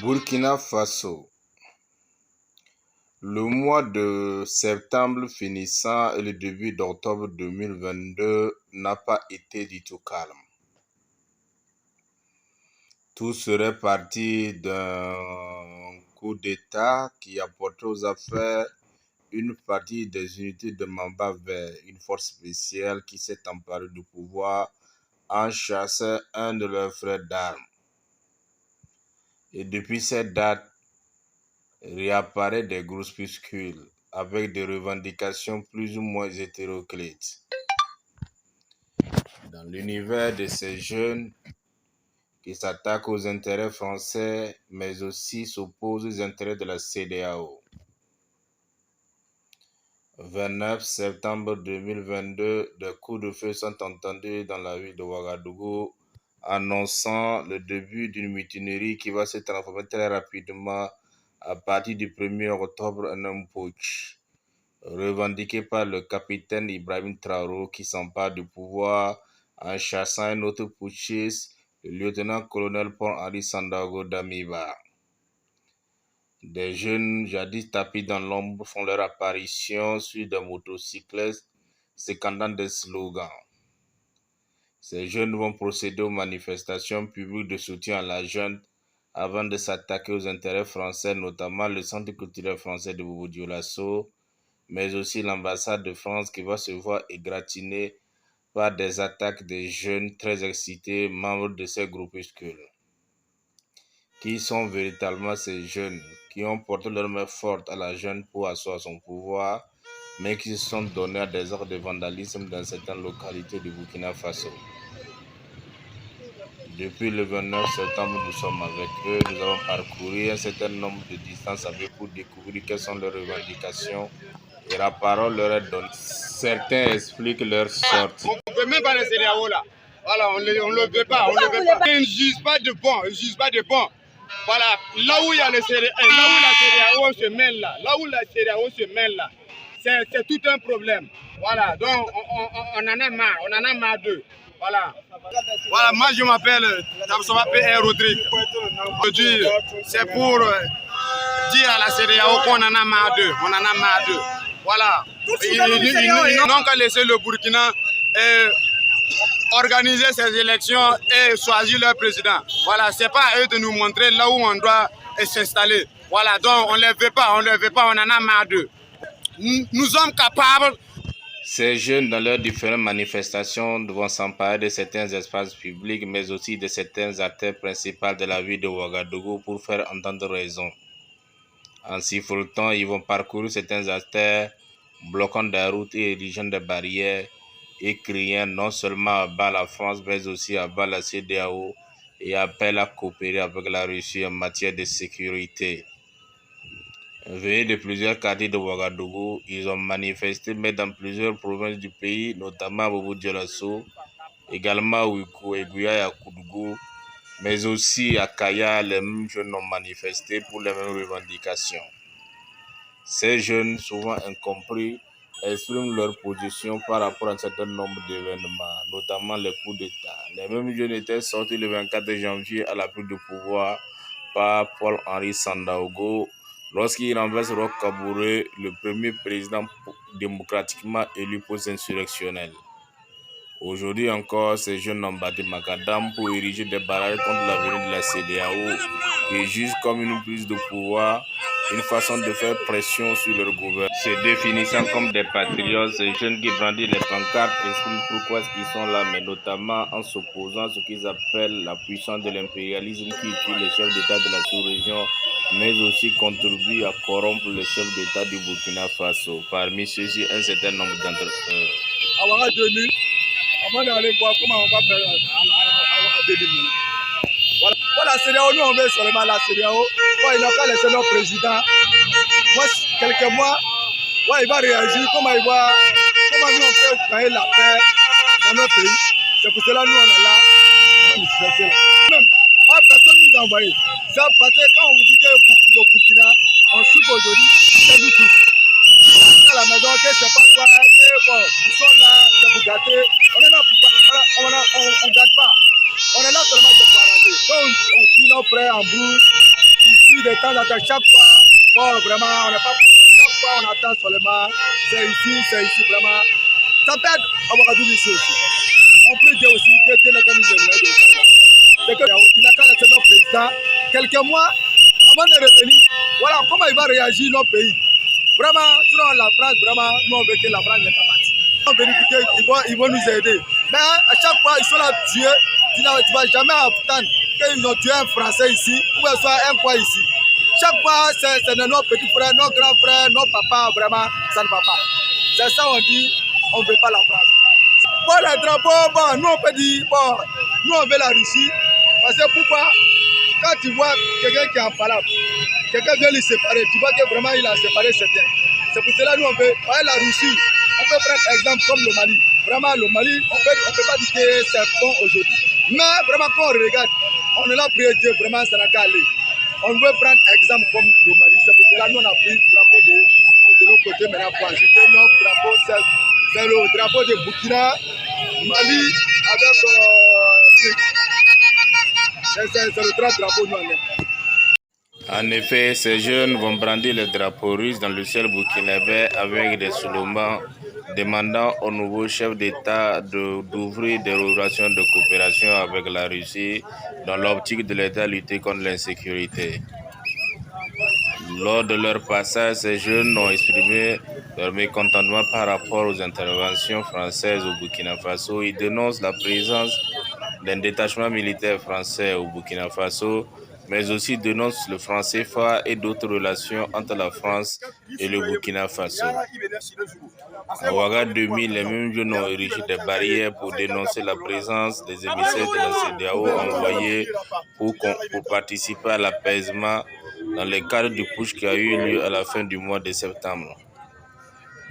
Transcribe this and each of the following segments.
Burkina Faso. Le mois de septembre finissant et le début d'octobre 2022 n'a pas été du tout calme. Tout serait parti d'un coup d'État qui a porté aux affaires une partie des unités de Mamba vers une force spéciale qui s'est emparée du pouvoir en chassant un de leurs frères d'armes. Et depuis cette date, réapparaît des groupuscules avec des revendications plus ou moins hétéroclites. Dans l'univers de ces jeunes qui s'attaquent aux intérêts français, mais aussi s'opposent aux intérêts de la CEDEAO. 29 septembre 2022, des coups de feu sont entendus dans la ville de Ouagadougou, annonçant le début d'une mutinerie qui va se transformer très rapidement à partir du 1er octobre en un putsch, revendiqué par le capitaine Ibrahim Traoré qui s'empare du pouvoir en chassant un autre putschiste, le lieutenant-colonel Paul-Henri Sandaogo Damiba. Des jeunes jadis tapis dans l'ombre font leur apparition sur des motocyclettes scandant des slogans. Ces jeunes vont procéder aux manifestations publiques de soutien à la junte avant de s'attaquer aux intérêts français, notamment le Centre culturel français de Bobo Dioulasso, mais aussi l'ambassade de France qui va se voir égratignée par des attaques des jeunes très excités, membres de ces groupuscules. Qui sont véritablement ces jeunes qui ont porté leur main forte à la junte pour asseoir son pouvoir, mais qui se sont donnés à des actes de vandalisme dans certaines localités du Burkina Faso. Depuis le 29 septembre, nous sommes avec eux. Nous avons parcouru un certain nombre de distances avec eux pour découvrir quelles sont leurs revendications et la parole leur est donnée. Certains expliquent leur sortie. On ne veut même pas les CEDEAO là. Voilà, on ne le veut pas. On ne veut pas. Ils ne jugent pas de bon. Ils ne jugent pas de bon. Voilà, là où il y a le CEDEAO, là où la CEDEAO se mêle là, c'est tout un problème. Voilà, donc on en a marre d'eux. Voilà. Voilà, moi je m'appelle Damsova P.R. Rodrigue. Aujourd'hui, c'est pour dire à la CEDEAO qu'on en a marre d'eux. On en a marre d'eux. Voilà. Ils n'ont qu'à laisser le Burkina organiser ces élections et choisir leur président. Voilà, c'est pas à eux de nous montrer là où on doit s'installer. Voilà, donc on ne les veut pas, on en a marre d'eux. Nous sommes capables. Ces jeunes, dans leurs différentes manifestations, vont s'emparer de certains espaces publics, mais aussi de certaines artères principales de la ville de Ouagadougou pour faire entendre raison. En sifflotant, ils vont parcourir certaines artères, bloquant des routes et érigeant des barrières, et criant non seulement à bas la France, mais aussi à bas la CEDEAO, et appellent à coopérer avec la Russie en matière de sécurité. Venus de plusieurs quartiers de Ouagadougou, ils ont manifesté, mais dans plusieurs provinces du pays, notamment à Bobo Dioulasso, également à Ouikou, Egouya et à Koudougou, mais aussi à Kaya, les mêmes jeunes ont manifesté pour les mêmes revendications. Ces jeunes, souvent incompris, expriment leur position par rapport à un certain nombre d'événements, notamment les coups d'État. Les mêmes jeunes étaient sortis le 24 janvier à la prise de pouvoir par Paul-Henri Sandaogo, lorsqu'il renverse Roch Kaboré, le premier président démocratiquement élu post-insurrectionnel. Aujourd'hui encore, ces jeunes ont battu Macadam pour ériger des barrages contre l'avenir de la CEDEAO, qui jugent comme une prise de pouvoir, une façon de faire pression sur leur gouvernement. Se définissant comme des patriotes, ces jeunes qui brandissent les pancartes expliquent pourquoi ils sont là, mais notamment en s'opposant à ce qu'ils appellent la puissance de l'impérialisme qui tue les chefs d'État de la sous-région, mais aussi contribue à corrompre les chefs d'État du Burkina Faso. Parmi ceux-ci, un certain nombre d'entre eux. Avant d'aller voir comment on va faire à 2000. Voilà. Pour la CEDEAO, nous on veut seulement la CEDEAO. Ils n'ont qu'à laisser notre président. Moi, quelques mois, il va réagir, comment nous on peut créer la paix dans notre pays. C'est pour cela que nous on est là. Même, personne nous a envoyé. C'est parce que quand on vous dit que le Burkina, on soupe aujourd'hui, c'est nous tous. À la maison, que c'est pas quoi, ils sont là, c'est pour gâter. On est là pour on gâte pas. On est là seulement pour arranger. Quand on tue nos frères en brousse, ici de temps en temps, chaque fois, bon, vraiment, on n'est pas. Chaque fois, on attend seulement, c'est ici, vraiment. Ça peut être à Ouagadougou ici aussi. On peut dire aussi que Dieu n'est qu'un c'est qu'il n'a qu'à laisser notre président quelques mois avant de revenir. Voilà comment il va réagir notre pays. Vraiment, sinon la France, vraiment, nous on veut que la France n'est pas partie. On veut qu'ils vont nous aider. Mais à chaque fois, ils sont là tués. Tu ne vas jamais entendre qu'ils ont tué un Français ici, ou soit un quoi ici. Chaque fois, c'est de nos petits frères, nos grands frères, nos papas, vraiment, ça ne va pas. C'est ça on dit, on ne veut pas la France. Bon, les drapeaux, bon, nous on peut dire, bon, nous on veut la Russie. Parce que pourquoi? Quand tu vois quelqu'un qui est en palabre, quelqu'un vient les séparer, tu vois que vraiment il a séparé certains. C'est pour cela que nous on veut, la Russie, on peut prendre exemple comme le Mali. Vraiment, le Mali, on peut pas dire que c'est bon aujourd'hui. Mais vraiment, quand on regarde, on est là pour Dieu, vraiment, ça n'a qu'à aller. On veut prendre exemple comme le Mali. C'est pour cela que nous on a pris le drapeau de l'autre côté maintenant pour ajouter notre drapeau. C'est le drapeau de Burkina, Mali, avec c'est le drapeau nous en est. En effet, ces jeunes vont brandir le drapeau russe dans le ciel burkinabé avec des slogans demandant au nouveau chef d'État d'ouvrir des relations de coopération avec la Russie dans l'optique de l'État lutter contre l'insécurité. Lors de leur passage, ces jeunes ont exprimé leur mécontentement par rapport aux interventions françaises au Burkina Faso. Ils dénoncent la présence d'un détachement militaire français au Burkina Faso, mais aussi dénoncent le franc CFA et d'autres relations entre la France et le Burkina Faso. À Ouaga 2000, les mêmes jeunes ont érigé des barrières pour dénoncer la présence des émissaires de la CEDEAO envoyés pour participer à l'apaisement dans le cadre du putsch qui a eu lieu à la fin du mois de septembre.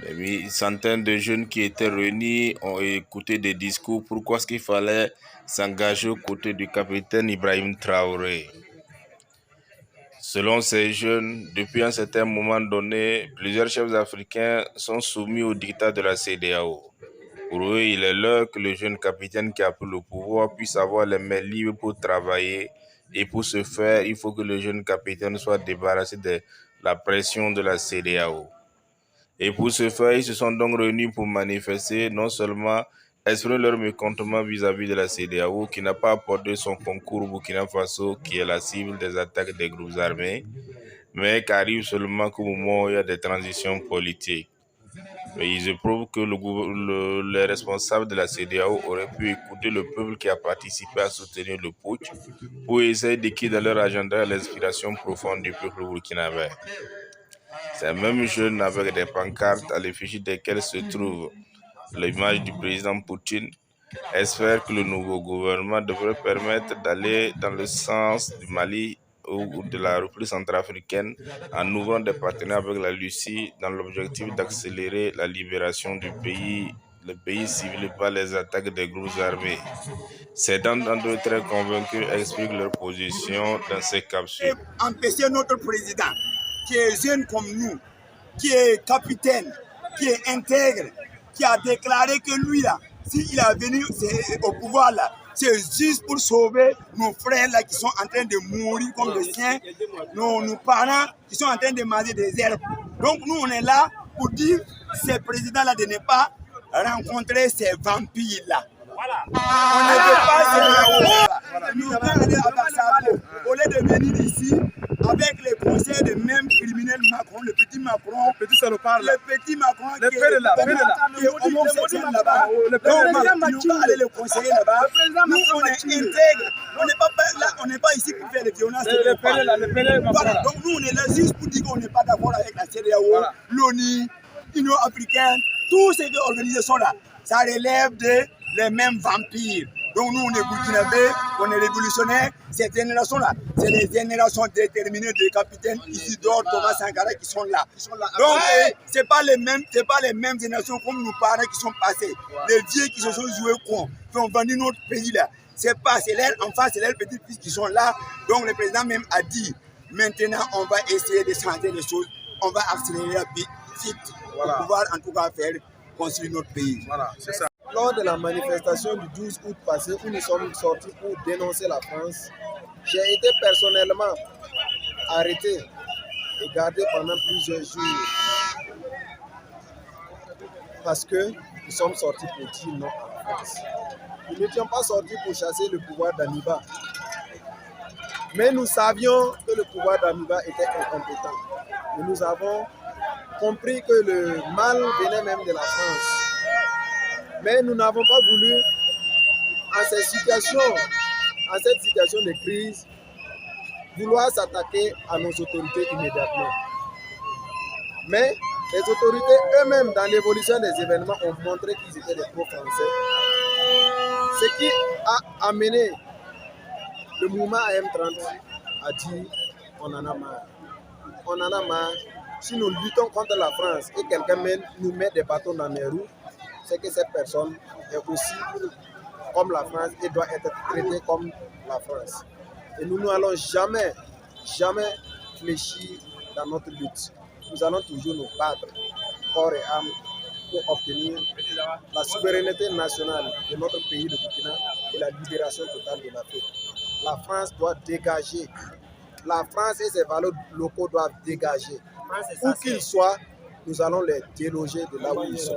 Une centaine de jeunes qui étaient réunis ont écouté des discours pourquoi est-ce qu'il fallait s'engager aux côtés du capitaine Ibrahim Traoré. Selon ces jeunes, depuis un certain moment donné, plusieurs chefs africains sont soumis au dictat de la CEDEAO. Pour eux, il est l'heure que le jeune capitaine qui a pris le pouvoir puisse avoir les mains libres pour travailler. Et pour ce faire, il faut que le jeune capitaine soit débarrassé de la pression de la CEDEAO. Et pour ce faire, ils se sont donc réunis pour manifester, non seulement exprimer leur mécontentement vis-à-vis de la CEDEAO qui n'a pas apporté son concours au Burkina Faso, qui est la cible des attaques des groupes armés, mais qui arrive seulement qu'au moment où il y a des transitions politiques. Mais ils éprouvent que les responsables de la CEDEAO auraient pu écouter le peuple qui a participé à soutenir le putsch pour essayer d'écrire dans leur agenda l'inspiration profonde du peuple burkinabé. Ces mêmes jeunes avec des pancartes à l'effigie desquelles se trouve l'image du président Poutine espèrent que le nouveau gouvernement devrait permettre d'aller dans le sens du Mali ou de la République centrafricaine en ouvrant des partenariats avec la Russie dans l'objectif d'accélérer la libération du pays, le pays ciblé par les attaques des groupes armés. Ces d'entre eux très convaincus expliquent leur position dans ces capsules. Empêcher notre président, qui est jeune comme nous, qui est capitaine, qui est intègre, qui a déclaré que lui là, s'il est venu au pouvoir là, c'est juste pour sauver nos frères là qui sont en train de mourir comme des chiens, nos parents qui sont en train de manger des herbes. Donc nous on est là pour dire ces présidents là de ne pas rencontrer ces vampires là. Voilà. On ne veut pas se nous aller à Bassabo. Au lieu de venir ici avec les conseils de même criminel Macron, le petit Macron, Le petit salopard là. le petit Macron Le qui père là, est homosexuel là-bas. Le père Donc, là. nous va aller le conseiller là-bas. Nous, on est intègre. On n'est pas là, on n'est pas ici pour faire des violences. Le père là, le père Voilà. Donc nous, on est là juste pour dire qu'on n'est pas d'accord avec la CEDEAO, Voilà. l'ONU, l'Union africaine, toutes ces organisations là, ça relève de les mêmes vampires. Donc nous, on est burkinabés, on est révolutionnaires. Cette génération-là, c'est les générations déterminées des capitaines Isidore, Thomas Sankara qui sont là. Donc c'est pas les mêmes générations comme nos parents qui sont passés. Les vieux qui se sont joués con, qui ont vendu notre pays là. C'est leurs enfants, c'est leurs petits-fils qui sont là. Donc le président même a dit, maintenant on va essayer de changer les choses. On va accélérer vite pour pouvoir en tout cas faire construire notre pays. Voilà, c'est ça. Lors de la manifestation du 12 août passé où nous sommes sortis pour dénoncer la France, j'ai été personnellement arrêtés et gardés pendant plusieurs jours parce que nous sommes sortis pour dire non à la France. Nous n'étions pas sortis pour chasser le pouvoir d'Amiba. Mais nous savions que le pouvoir d'Amiba était incompétent. Et nous avons compris que le mal venait même de la France. Mais nous n'avons pas voulu, en cette situation de crise, vouloir s'attaquer à nos autorités immédiatement. Mais les autorités eux-mêmes, dans l'évolution des événements, ont montré qu'ils étaient des pro-français. Ce qui a amené le mouvement AM30 à dire on en a marre. On en a marre. Si nous luttons contre la France et quelqu'un nous met des bâtons dans les roues, c'est que cette personne est aussi comme la France et doit être traitée comme la France. Et nous n'allons jamais fléchir dans notre lutte. Nous allons toujours nous battre corps et âme pour obtenir la souveraineté nationale de notre pays, le Burkina, et la libération totale de l'Afrique. La France doit dégager. La France et ses valeurs locaux doivent dégager. Où qu'ils soient, nous allons les déloger de là où ils sont.